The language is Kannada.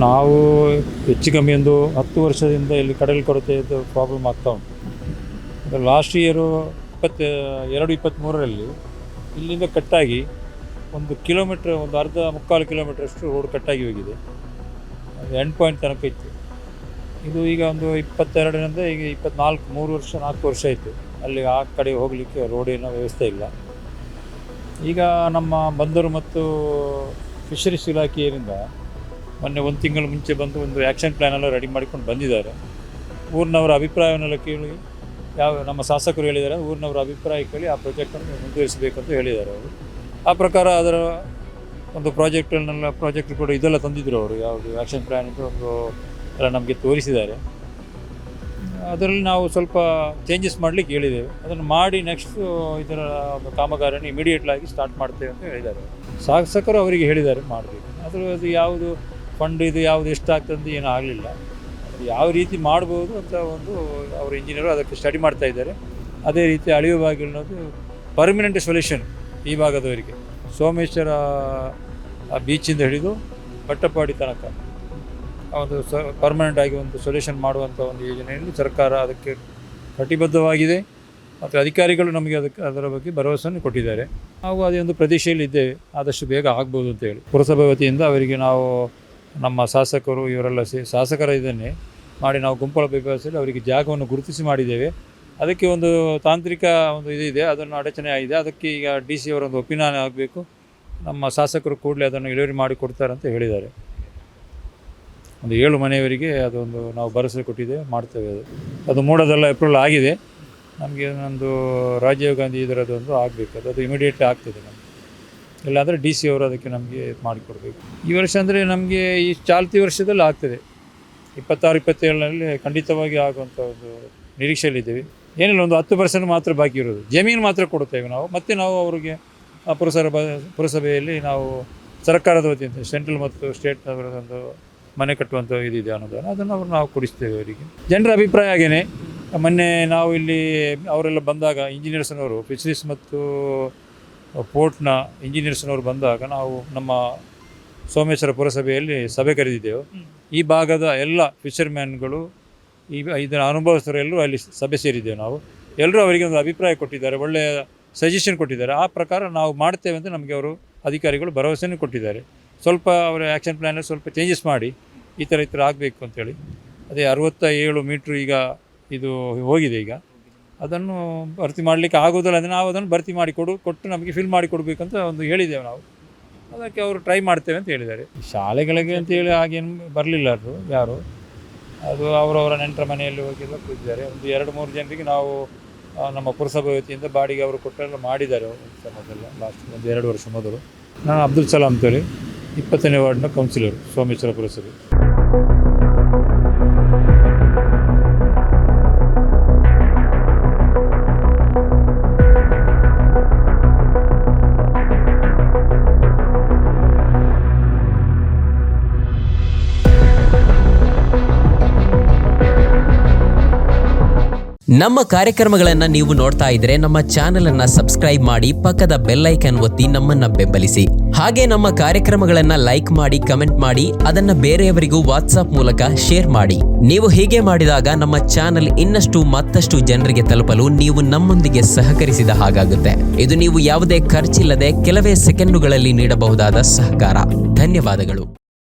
ನಾವು ಹೆಚ್ಚು ಕಮ್ಮಿ ಒಂದು 10 ವರ್ಷದಿಂದ ಇಲ್ಲಿ ಕಡಲ ಕೊರತೆಯದ್ದು ಪ್ರಾಬ್ಲಮ್ ಆಗ್ತಾ ಉಂಟು. ಲಾಸ್ಟ್ ಇಯರು 22-23ರಲ್ಲಿ ಇಲ್ಲಿಂದ ಕಟ್ಟಾಗಿ 1 ಕಿಲೋಮೀಟ್ರ್, ಒಂದು ಮುಕ್ಕಾಲು ಕಿಲೋಮೀಟ್ರಷ್ಟು ರೋಡ್ ಕಟ್ಟಾಗಿ ಹೋಗಿದೆ. ಎಂಡ್ ಪಾಯಿಂಟ್ ತನಕ ಇತ್ತು. ಇದು ಈಗ ಒಂದು 22ರಿಂದ ಈಗ 4 ವರ್ಷ ಆಯಿತು. ಅಲ್ಲಿ ಆ ಕಡೆ ಹೋಗಲಿಕ್ಕೆ ರೋಡಿನ ವ್ಯವಸ್ಥೆ ಇಲ್ಲ. ಈಗ ನಮ್ಮ ಬಂದರು ಮತ್ತು ಫಿಶರೀಸ್ ಇಲಾಖೆಯಿಂದ ಮೊನ್ನೆ 1 ತಿಂಗಳು ಮುಂಚೆ ಬಂದು ಒಂದು ಆ್ಯಕ್ಷನ್ ಪ್ಲ್ಯಾನೆಲ್ಲ ರೆಡಿ ಮಾಡಿಕೊಂಡು ಬಂದಿದ್ದಾರೆ. ಊರಿನವರ ಅಭಿಪ್ರಾಯವನ್ನೆಲ್ಲ ಕೇಳಿ, ನಮ್ಮ ಶಾಸಕರು ಹೇಳಿದ್ದಾರೆ, ಊರಿನವರ ಅಭಿಪ್ರಾಯ ಕೇಳಿ ಆ ಪ್ರಾಜೆಕ್ಟನ್ನು ಮುಂದುವರಿಸಬೇಕು ಅಂತ ಹೇಳಿದ್ದಾರೆ ಅವರು. ಆ ಪ್ರಕಾರ ಅದರ ಒಂದು ಪ್ರಾಜೆಕ್ಟ್ ಕೂಡ ಇದೆಲ್ಲ ತಂದಿದ್ದರು ಅವರು, ಯಾವುದು ಆ್ಯಕ್ಷನ್ ಪ್ಲ್ಯಾನ್ ಒಂದು ಎಲ್ಲ ನಮಗೆ ತೋರಿಸಿದ್ದಾರೆ. ಅದರಲ್ಲಿ ನಾವು ಸ್ವಲ್ಪ ಚೇಂಜಸ್ ಮಾಡಲಿಕ್ಕೆ ಹೇಳಿದ್ದೇವೆ. ಅದನ್ನು ಮಾಡಿ ನೆಕ್ಸ್ಟು ಇದರ ಒಂದು ಕಾಮಗಾರಿಯನ್ನು ಇಮಿಡಿಯೇಟ್ಲಾಗಿ ಸ್ಟಾರ್ಟ್ ಮಾಡ್ತೇವೆ ಅಂತ ಹೇಳಿದ್ದಾರೆ. ಶಾಸಕರು ಅವರಿಗೆ ಹೇಳಿದ್ದಾರೆ ಮಾಡಬೇಕು. ಅದು ಯಾವುದು ಫಂಡ್ ಇದು ಯಾವುದು ಎಷ್ಟಾಗ್ತದೆ ಏನೂ ಆಗಲಿಲ್ಲ. ಯಾವ ರೀತಿ ಮಾಡ್ಬೋದು ಅಂತ ಒಂದು ಅವರು ಇಂಜಿನಿಯರು ಅದಕ್ಕೆ ಸ್ಟಡಿ ಮಾಡ್ತಾ ಇದ್ದಾರೆ. ಅದೇ ರೀತಿ ಅಳಿವು ಬಾಗಿಲನ್ನೋದು ಪರ್ಮನೆಂಟ್ ಸೊಲ್ಯೂಷನ್ ಈ ಭಾಗದವರಿಗೆ, ಸೋಮೇಶ್ವರ ಬೀಚಿಂದ ಹಿಡಿದು ಬಟ್ಟಪಾಡಿ ತನಕ ಒಂದು ಪರ್ಮನೆಂಟ್ ಆಗಿ ಒಂದು ಸೊಲ್ಯೂಷನ್ ಮಾಡುವಂಥ ಒಂದು ಯೋಜನೆಯಲ್ಲಿ ಸರ್ಕಾರ ಅದಕ್ಕೆ ಕಟಿಬದ್ಧವಾಗಿದೆ ಮತ್ತು ಅಧಿಕಾರಿಗಳು ನಮಗೆ ಅದರ ಬಗ್ಗೆ ಭರವಸೆಯನ್ನು ಕೊಟ್ಟಿದ್ದಾರೆ. ನಾವು ಅದೇ ಒಂದು ಪ್ರತೀಕ್ಷೆಯಲ್ಲಿ ಇದ್ದೇವೆ, ಆದಷ್ಟು ಬೇಗ ಆಗ್ಬೋದು ಅಂತೇಳಿ. ಪುರಸಭೆ ವತಿಯಿಂದ ಅವರಿಗೆ ನಾವು ನಮ್ಮ ಶಾಸಕರು ಇವರೆಲ್ಲ ಶಾಸಕರ ಇದನ್ನೇ ಮಾಡಿ ನಾವು ಗುಂಪಳ ವ್ಯವಸ್ಥೆಯಲ್ಲಿ ಅವರಿಗೆ ಜಾಗವನ್ನು ಗುರುತಿಸಿ ಮಾಡಿದ್ದೇವೆ. ಅದಕ್ಕೆ ಒಂದು ತಾಂತ್ರಿಕ ಒಂದು ಇದಿದೆ, ಅದನ್ನು ಅಡಚಣೆ ಆಗಿದೆ. ಅದಕ್ಕೆ ಈಗ DC ಅವರೊಂದು ಒಪಿನಿಯನ್ ಆಗಬೇಕು. ನಮ್ಮ ಶಾಸಕರು ಕೂಡಲೇ ಅದನ್ನು ಇಳುವರಿ ಮಾಡಿ ಕೊಡ್ತಾರೆ ಅಂತ ಹೇಳಿದ್ದಾರೆ. ಒಂದು 7 ಮನೆಯವರಿಗೆ ಅದೊಂದು ನಾವು ಭರವಸೆ ಕೊಟ್ಟಿದ್ದೇವೆ, ಮಾಡ್ತೇವೆ. ಅದು ಮೂಡೋದೆಲ್ಲ ಏಪ್ರಿಲ್ ಆಗಿದೆ. ನಮಗೆ ಒಂದು ರಾಜೀವ್ ಗಾಂಧಿ ಇದರದೊಂದು ಆಗಬೇಕು, ಅದು ಇಮಿಡಿಯೇಟ್ಲಿ ಆಗ್ತದೆ ನಮಗೆ. ಇಲ್ಲಾಂದರೆ DC ಅವರು ಅದಕ್ಕೆ ನಮಗೆ ಮಾಡಿಕೊಡ್ಬೇಕು. ಈ ವರ್ಷ ಅಂದರೆ ನಮಗೆ ಈ ಚಾಲ್ತಿ ವರ್ಷದಲ್ಲಿ ಆಗ್ತದೆ. 26-27ರಲ್ಲಿ ಖಂಡಿತವಾಗಿ ಆಗುವಂಥ ಒಂದು ನಿರೀಕ್ಷೆಯಲ್ಲಿದ್ದೇವೆ. ಏನಿಲ್ಲ, ಒಂದು 10% ಮಾತ್ರ ಬಾಕಿ ಇರೋದು, ಜಮೀನು ಮಾತ್ರ ಕೊಡುತ್ತೇವೆ ನಾವು. ಮತ್ತು ನಾವು ಅವರಿಗೆ ಪುರಸಭೆಯಲ್ಲಿ ನಾವು ಸರ್ಕಾರದ ವತಿಯಿಂದ ಸೆಂಟ್ರಲ್ ಮತ್ತು ಸ್ಟೇಟ್ನವರದೊಂದು ಮನೆ ಕಟ್ಟುವಂಥ ಇದಿದೆ ಅನುದಾನ, ಅದನ್ನು ನಾವು ಕೊಡಿಸ್ತೇವೆ ಅವರಿಗೆ. ಜನರ ಅಭಿಪ್ರಾಯ ಹಾಗೇ. ಮೊನ್ನೆ ನಾವು ಇಲ್ಲಿ ಅವರೆಲ್ಲ ಬಂದಾಗ ಇಂಜಿನಿಯರ್ಸ್ನವರು, ಫಿಶರೀಸ್ ಮತ್ತು ಪೋರ್ಟ್ನ ಇಂಜಿನಿಯರ್ಸ್ನವರು ಬಂದಾಗ ನಾವು ನಮ್ಮ ಸೋಮೇಶ್ವರ ಪುರಸಭೆಯಲ್ಲಿ ಸಭೆ ಕರೆದಿದ್ದೆವು. ಈ ಭಾಗದ ಎಲ್ಲ ಫಿಶರ್ಮ್ಯಾನ್ಗಳು, ಇದರ ಅನುಭವಸ್ಥರು ಎಲ್ಲರೂ ಅಲ್ಲಿ ಸಭೆ ಸೇರಿದ್ದೇವೆ ನಾವು. ಎಲ್ಲರೂ ಅವರಿಗೆ ಒಂದು ಅಭಿಪ್ರಾಯ ಕೊಟ್ಟಿದ್ದಾರೆ, ಒಳ್ಳೆಯ ಸಜೆಷನ್ ಕೊಟ್ಟಿದ್ದಾರೆ. ಆ ಪ್ರಕಾರ ನಾವು ಮಾಡ್ತೇವೆ ಅಂತ ನಮಗೆ ಅವರು ಅಧಿಕಾರಿಗಳು ಭರವಸೆಯನ್ನು ಕೊಟ್ಟಿದ್ದಾರೆ. ಸ್ವಲ್ಪ ಅವರ ಆ್ಯಕ್ಷನ್ ಪ್ಲ್ಯಾನಲ್ಲಿ ಸ್ವಲ್ಪ ಚೇಂಜಸ್ ಮಾಡಿ ಈ ಥರ ಆಗಬೇಕು ಅಂತೇಳಿ. ಅದೇ 67 ಮೀಟ್ರ್ ಈಗ ಇದು ಹೋಗಿದೆ. ಈಗ ಅದನ್ನು ಭರ್ತಿ ಮಾಡಲಿಕ್ಕೆ ಆಗೋದಿಲ್ಲ ಅಂದರೆ ನಾವು ಅದನ್ನು ಭರ್ತಿ ಮಾಡಿ ಕೊಟ್ಟು ನಮಗೆ ಫಿಲ್ ಮಾಡಿ ಕೊಡಬೇಕಂತ ಒಂದು ಹೇಳಿದ್ದೇವೆ ನಾವು. ಅದಕ್ಕೆ ಅವರು ಟ್ರೈ ಮಾಡ್ತೇವೆ ಅಂತ ಹೇಳಿದ್ದಾರೆ. ಶಾಲೆಗಳಿಗೆ ಅಂತೇಳಿ ಹಾಗೇನು ಬರಲಿಲ್ಲ ಯಾರು. ಅದು ಅವರವರ ನೆಂಟರ ಮನೆಯಲ್ಲಿ ಹೋಗಿಲ್ಲ ಕೂತಿದ್ದಾರೆ. ಒಂದು 2-3 ಜನರಿಗೆ ನಾವು ನಮ್ಮ ಪುರಸಭೆ ವತಿಯಿಂದ ಬಾಡಿಗೆ ಅವರು ಕೊಟ್ಟೆಲ್ಲ ಮಾಡಿದ್ದಾರೆ ಮೊದಲ ಲಾಸ್ಟ್ ಒಂದು 2 ವರ್ಷ ಮೊದಲು. ನಾನು ಅಬ್ದುಲ್ ಸಲಾಂ ಅಂತೇಳಿ 20ನೇ ವಾರ್ಡ್ನ ಕೌನ್ಸಿಲರು, ಸೋಮೇಶ್ವರ ಪುರಸಭೆ. ನಮ್ಮ ಕಾರ್ಯಕ್ರಮಗಳನ್ನು ನೀವು ನೋಡ್ತಾ ಇದ್ರೆ ನಮ್ಮ ಚಾನೆಲ್ ಅನ್ನ ಸಬ್ಸ್ಕ್ರೈಬ್ ಮಾಡಿ, ಪಕ್ಕದ ಬೆಲ್ ಐಕಾನ್ ಒತ್ತಿ ನಮ್ಮನ್ನ ಬೆಂಬಲಿಸಿ. ಹಾಗೆ ನಮ್ಮ ಕಾರ್ಯಕ್ರಮಗಳನ್ನ ಲೈಕ್ ಮಾಡಿ, ಕಮೆಂಟ್ ಮಾಡಿ, ಅದನ್ನ ಬೇರೆಯವರಿಗೂ ವಾಟ್ಸ್ಆಪ್ ಮೂಲಕ ಶೇರ್ ಮಾಡಿ. ನೀವು ಹೀಗೆ ಮಾಡಿದಾಗ ನಮ್ಮ ಚಾನೆಲ್ ಮತ್ತಷ್ಟು ಜನರಿಗೆ ತಲುಪಲು ನೀವು ನಮ್ಮೊಂದಿಗೆ ಸಹಕರಿಸಿದ ಹಾಗಾಗುತ್ತೆ. ಇದು ನೀವು ಯಾವುದೇ ಖರ್ಚಿಲ್ಲದೆ ಕೆಲವೇ ಸೆಕೆಂಡುಗಳಲ್ಲಿ ನೀಡಬಹುದಾದ ಸಹಕಾರ. ಧನ್ಯವಾದಗಳು.